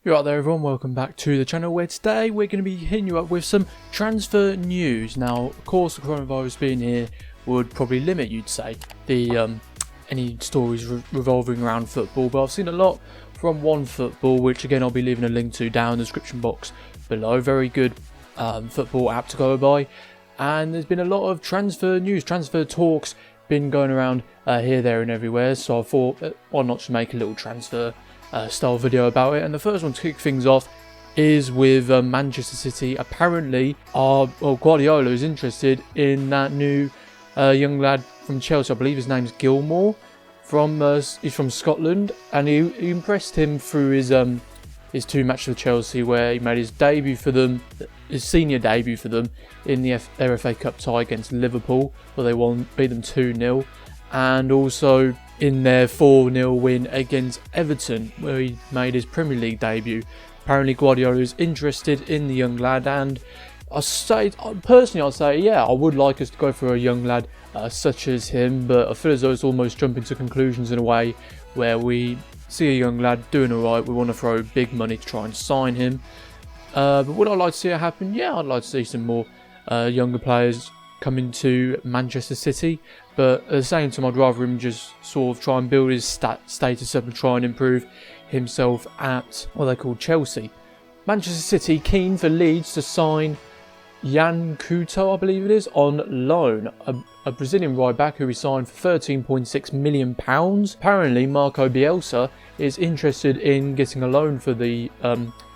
You're right there everyone, welcome back to the channel where today we're going to be hitting you up with some transfer news. Now, of course, the coronavirus being here would probably limit, you'd say, the any stories revolving around football, but I've seen a lot from One Football, which again I'll be leaving a link to down in the description box below. Very good football app to go by, and there's been a lot of transfer news, transfer talks been going around here, there and everywhere, so I thought why not just make a little transfer style video about it. And the first one to kick things off is with Manchester City. Apparently Guardiola is interested in that new young lad from Chelsea. I believe his name's Gilmour. He's from Scotland, and he impressed him through his two matches with Chelsea, where he made his debut for them, his senior debut for them in their FA Cup tie against Liverpool, where they beat them 2-0, and also in their 4-0 win against Everton, where he made his Premier League debut. Apparently Guardiola is interested in the young lad, and I'd say, yeah, I would like us to go for a young lad such as him, but I feel as though it's almost jumping to conclusions in a way where we see a young lad doing alright, we want to throw big money to try and sign him. But would I like to see it happen? Yeah, I'd like to see some more younger players coming to Manchester City, but at the same time I'd rather him just sort of try and build his status up and try and improve himself at what they call Chelsea. Manchester City keen for Leeds to sign Yan Couto, I believe it is, on loan, a Brazilian right back who he signed for £13.6 million. Apparently Marco Bielsa is interested in getting a loan for the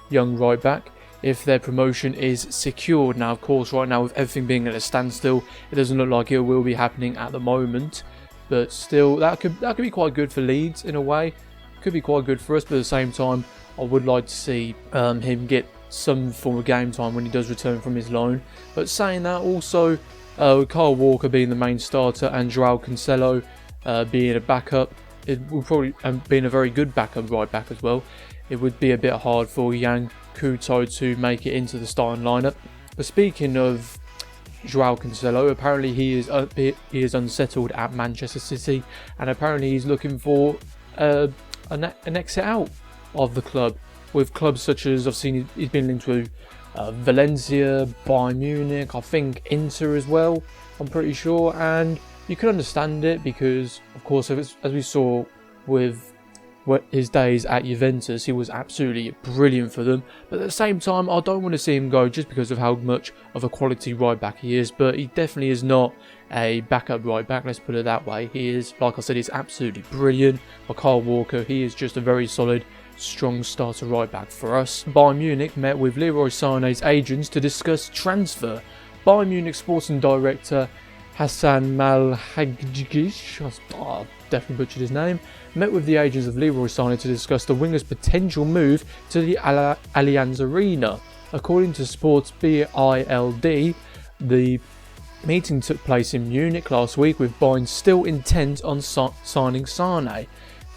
young right back if their promotion is secured. Now, of course, right now with everything being at a standstill, it doesn't look like it will be happening at the moment, but still that could be quite good for Leeds in a way. Could be quite good for us, but at the same time I would like to see him get some form of game time when he does return from his loan. But saying that, also Kyle Walker being the main starter and Joao Cancelo being a backup, it will probably, and being a very good backup right back as well, it would be a bit hard for Yan Couto to make it into the starting lineup. But speaking of Joao Cancelo, apparently he is unsettled at Manchester City, and apparently he's looking for an exit out of the club, with clubs such as, I've seen he's been linked with Valencia, Bayern Munich, I think Inter as well, I'm pretty sure. And you can understand it because, of course, as we saw with his days at Juventus, he was absolutely brilliant for them. But at the same time, I don't want to see him go just because of how much of a quality right back he is. But he definitely is not a backup right back, let's put it that way. He is, like I said, he's absolutely brilliant. Like Kyle Walker, he is just a very solid, strong starter right back for us. Bayern Munich met with Leroy Sané's agents to discuss transfer. Bayern Munich sporting director Hassan Malhajgic, definitely butchered his name, met with the agents of Leroy Sané to discuss the winger's potential move to the Allianz Arena. According to Sports BILD, the meeting took place in Munich last week, with Bayern still intent on signing Sané.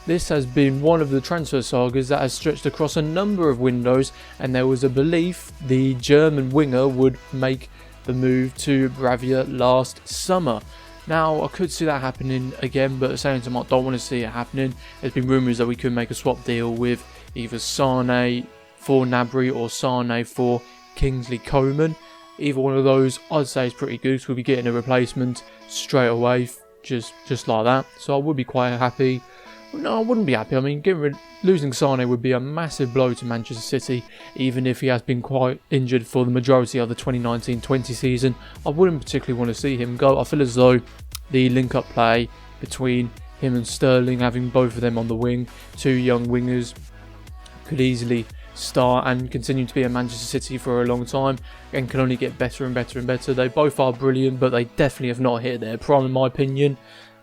This has been one of the transfer sagas that has stretched across a number of windows, and there was a belief the German winger would make the move to Bravia last summer. Now, I could see that happening again, but at the same time I don't want to see it happening. There's been rumours that we could make a swap deal with either Sané for Gnabry or Sané for Kingsley Coman. Either one of those I'd say is pretty good, because we'll be getting a replacement straight away, just like that. So I would be quite happy. No, I wouldn't be happy. I mean, losing Sané would be a massive blow to Manchester City, even if he has been quite injured for the majority of the 2019-20 season. I wouldn't particularly want to see him go. I feel as though the link-up play between him and Sterling, having both of them on the wing, two young wingers, could easily start and continue to be at Manchester City for a long time, and can only get better and better and better. They both are brilliant, but they definitely have not hit their prime in my opinion.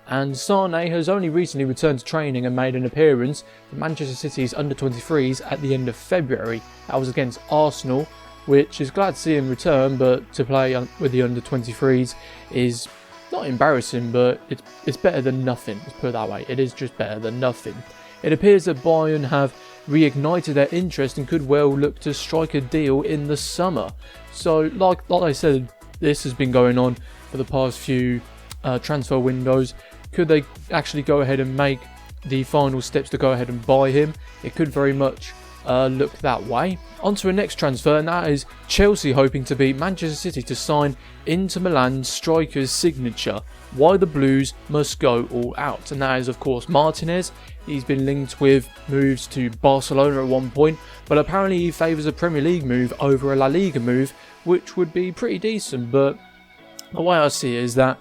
And Sané has only recently returned to training and made an appearance for Manchester City's under-23s at the end of February. That was against Arsenal, which is glad to see him return, but to play with the under-23s is not embarrassing, but it's better than nothing, let's put it that way. It is just better than nothing. It appears that Bayern have reignited their interest and could well look to strike a deal in the summer. So, like I said, this has been going on for the past few transfer windows. Could they actually go ahead and make the final steps to go ahead and buy him? It could very much look that way. On to the next transfer, and that is Chelsea hoping to beat Manchester City to sign Inter Milan striker's signature. Why the Blues must go all out. And that is, of course, Martinez. He's been linked with moves to Barcelona at one point, but apparently he favours a Premier League move over a La Liga move, which would be pretty decent. But the way I see it is that,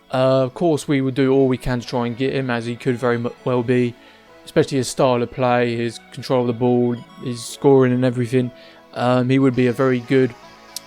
of course, we would do all we can to try and get him, as he could very well be, especially his style of play, his control of the ball, his scoring and everything. He would be a very good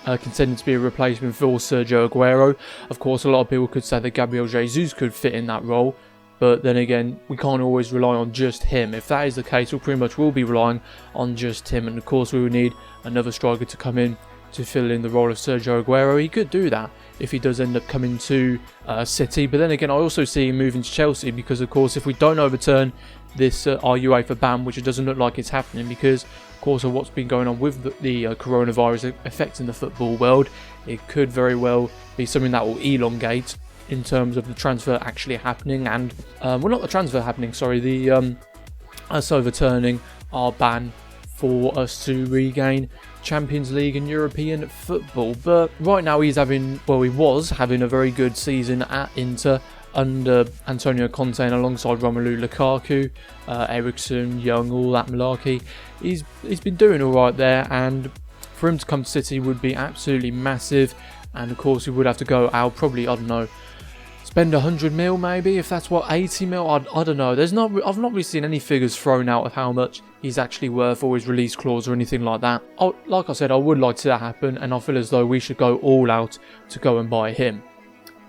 contender to be a replacement for Sergio Aguero. Of course, a lot of people could say that Gabriel Jesus could fit in that role, but then again, we can't always rely on just him. If that is the case, we pretty much will be relying on just him, and of course we would need another striker to come in to fill in the role of Sergio Aguero. He could do that if he does end up coming to City, but then again, I also see him moving to Chelsea, because of course if we don't overturn this our UEFA ban, which it doesn't look like it's happening because of course of what's been going on with the coronavirus affecting the football world, it could very well be something that will elongate in terms of the transfer actually happening, and well, not the transfer happening, sorry, the us overturning our ban for us to regain Champions League and European football. But right now he was having a very good season at Inter under Antonio Conte and alongside Romelu Lukaku, Eriksen, Young, all that malarkey. He's been doing alright there, and for him to come to City would be absolutely massive. And of course we would have to go out, probably, I don't know, spend 100 mil maybe, if that's what, 80 mil, I don't know. I've not really seen any figures thrown out of how much he's actually worth or his release clause or anything like that. Like I said, I would like to see that happen, and I feel as though we should go all out to go and buy him.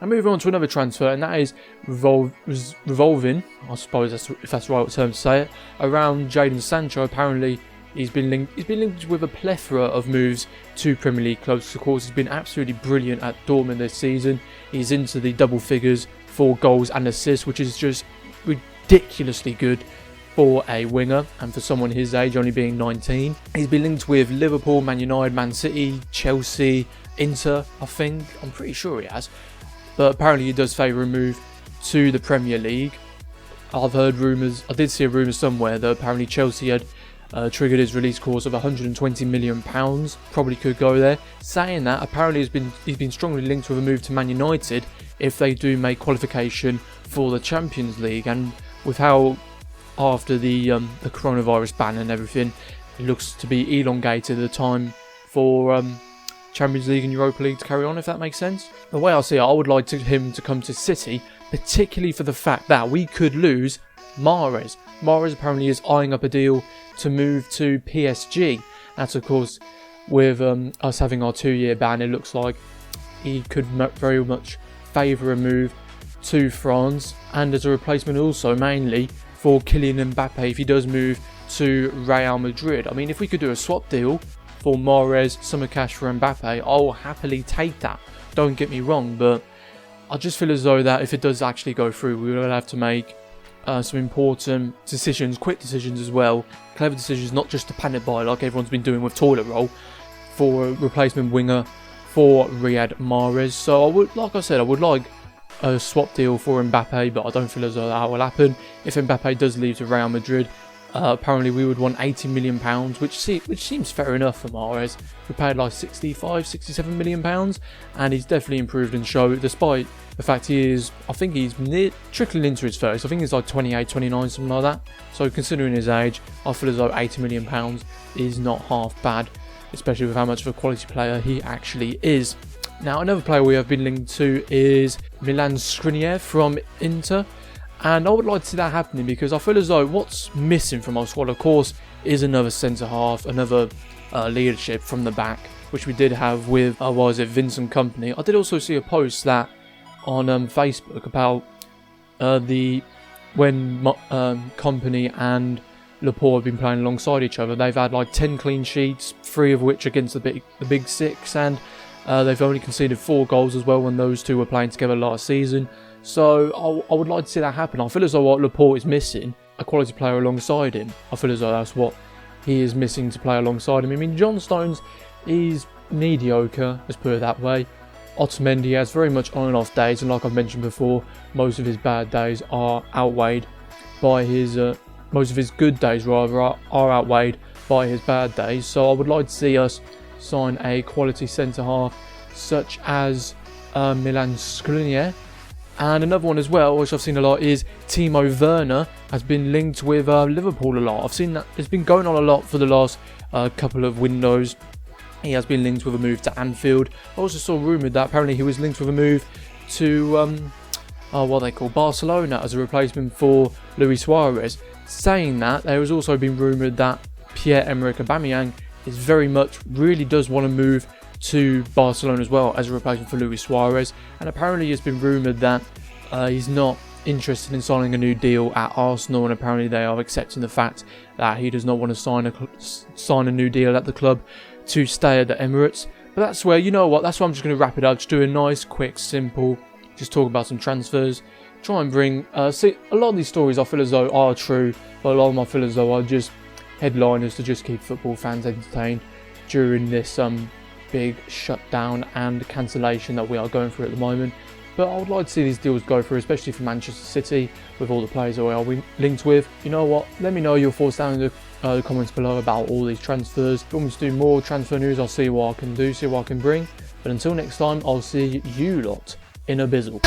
And moving on to another transfer, and that is revolving, I suppose if that's the right term to say it, around Jadon Sancho. Apparently he's been linked with a plethora of moves to Premier League clubs. Of course, he's been absolutely brilliant at Dortmund this season. He's into the double figures for goals and assists, which is just ridiculously good for a winger and for someone his age, only being 19. He's been linked with Liverpool, Man United, Man City, Chelsea, Inter, I'm pretty sure he has. But apparently he does favour a move to the Premier League. I've heard rumours, I did see a rumour somewhere that apparently Chelsea had triggered his release clause of £120 million, probably could go there. Saying that, apparently he's been strongly linked with a move to Man United if they do make qualification for the Champions League. And with how after the coronavirus ban and everything, it looks to be elongated the time for Champions League and Europa League to carry on, if that makes sense. The way I see it, I would like him to come to City, particularly for the fact that we could lose Mahrez. Mahrez apparently is eyeing up a deal to move to PSG. That's of course with us having our 2-year ban. It looks like he could very much favour a move to France, and as a replacement also mainly for Kylian Mbappe if he does move to Real Madrid. I mean, if we could do a swap deal for Mahrez, summer cash for Mbappe, I'll happily take that. Don't get me wrong, but I just feel as though that if it does actually go through, we will have to make some important decisions, quick decisions as well, clever decisions, not just to panic buy like everyone's been doing with toilet roll for a replacement winger for Riyad Mahrez. So I would, like I said, I would like a swap deal for Mbappe, but I don't feel as though that will happen. If Mbappe does leave to Real Madrid, apparently we would want £80 million, which seems fair enough for Mahrez. We paid like £67 million, and he's definitely improved in show, despite the fact I think he's trickling into his 30s. I think he's like 28, 29, something like that. So considering his age, I feel as though £80 million is not half bad, especially with how much of a quality player he actually is. Now, another player we have been linked to is Milan Skriniar from Inter. And I would like to see that happening, because I feel as though what's missing from our squad, of course, is another centre-half, another leadership from the back, which we did have with, Vincent Kompany. I did also see a post that on Facebook about when Kompany and Laporte have been playing alongside each other. They've had like 10 clean sheets, 3 of which against the big six, and they've only conceded 4 goals as well when those two were playing together last season. So I would like to see that happen. I feel as though what Laporte is missing, a quality player alongside him. I feel as though that's what he is missing to play alongside him. I mean, John Stones, he's mediocre, let's put it that way. Otamendi has very much on and off days, and like I've mentioned before, most of his bad days are outweighed by his most of his good days rather are outweighed by his bad days. So I would like to see us sign a quality centre-half such as Milan Skriniar. And another one as well, which I've seen a lot, is Timo Werner has been linked with Liverpool a lot. I've seen that it's been going on a lot for the last couple of windows. He has been linked with a move to Anfield. I also saw rumoured that apparently he was linked with a move to what they call Barcelona as a replacement for Luis Suarez. Saying that, there has also been rumoured that Pierre-Emerick Aubameyang is very much really does want to move to Barcelona as well as a replacement for Luis Suarez, and apparently it's been rumoured that he's not interested in signing a new deal at Arsenal, and apparently they are accepting the fact that he does not want to sign a new deal at the club to stay at the Emirates. But that's where, you know what, that's why I'm just going to wrap it up, just do a nice, quick, simple, just talk about some transfers, try and bring, see, a lot of these stories I feel as though are true, but a lot of them I feel as though are just headliners to just keep football fans entertained during this big shutdown and cancellation that we are going through at the moment. But I would like to see these deals go through, especially for Manchester City with all the players that we are linked with. You know what, let me know your thoughts down in the comments below about all these transfers. If you want me to do more transfer news, I'll see what I can do, see what I can bring. But until next time, I'll see you lot in a bizzle.